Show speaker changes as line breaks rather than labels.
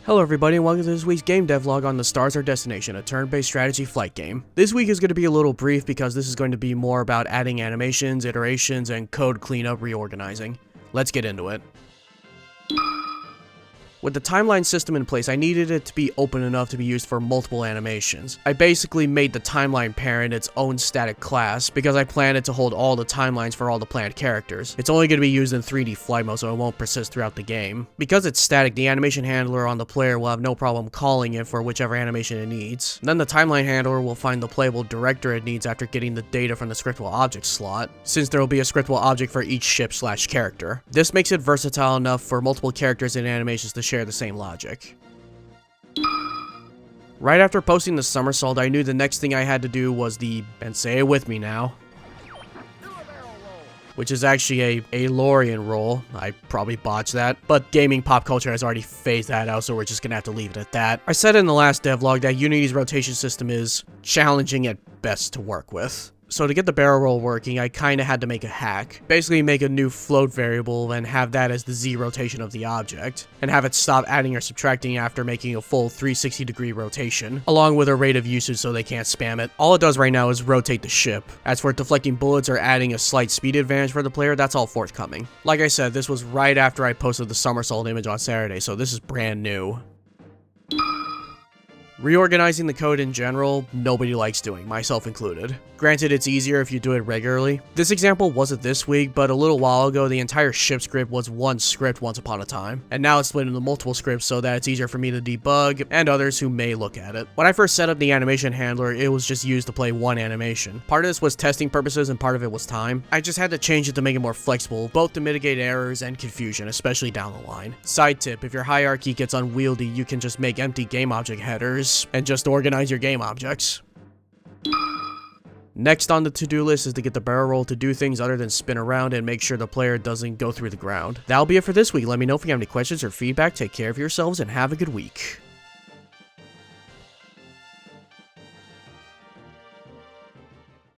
Hello everybody and welcome to this week's game devlog on The Stars Our Destination, a turn-based strategy flight game. This week is going to be a little brief because this is going to be more about adding animations, iterations, and code cleanup reorganizing. Let's get into it. With the timeline system in place, I needed it to be open enough to be used for multiple animations. I basically made the timeline parent its own static class because I planned it to hold all the timelines for all the planned characters. It's only going to be used in 3D flight mode, so it won't persist throughout the game. Because it's static, the animation handler on the player will have no problem calling it for whichever animation it needs. Then the timeline handler will find the playable director it needs after getting the data from the scriptable object slot, since there will be a scriptable object for each ship/character. This makes it versatile enough for multiple characters and animations to share the same logic. Right after posting the somersault, I knew the next thing I had to do was and say it with me now, which is actually a Lorian roll. I probably botched that, but gaming pop culture has already phased that out, so we're just gonna have to leave it at that. I said in the last devlog that Unity's rotation system is challenging at best to work with. So to get the barrel roll working, I kinda had to make a hack. Basically make a new float variable and have that as the Z rotation of the object, and have it stop adding or subtracting after making a full 360-degree rotation, along with a rate of usage so they can't spam it. All it does right now is rotate the ship. As for deflecting bullets or adding a slight speed advantage for the player, that's all forthcoming. Like I said, this was right after I posted the somersault image on Saturday, so this is brand new. Reorganizing the code in general, nobody likes doing, myself included. Granted, it's easier if you do it regularly. This example wasn't this week, but a little while ago, the entire ship script was one script once upon a time, and now it's split into multiple scripts so that it's easier for me to debug and others who may look at it. When I first set up the animation handler, it was just used to play one animation. Part of this was testing purposes and part of it was time. I just had to change it to make it more flexible, both to mitigate errors and confusion, especially down the line. Side tip, if your hierarchy gets unwieldy, you can just make empty game object headers and just organize your game objects. Next on the to-do list is to get the barrel roll to do things other than spin around and make sure the player doesn't go through the ground. That'll be it for this week. Let me know if you have any questions or feedback. Take care of yourselves and have a good week.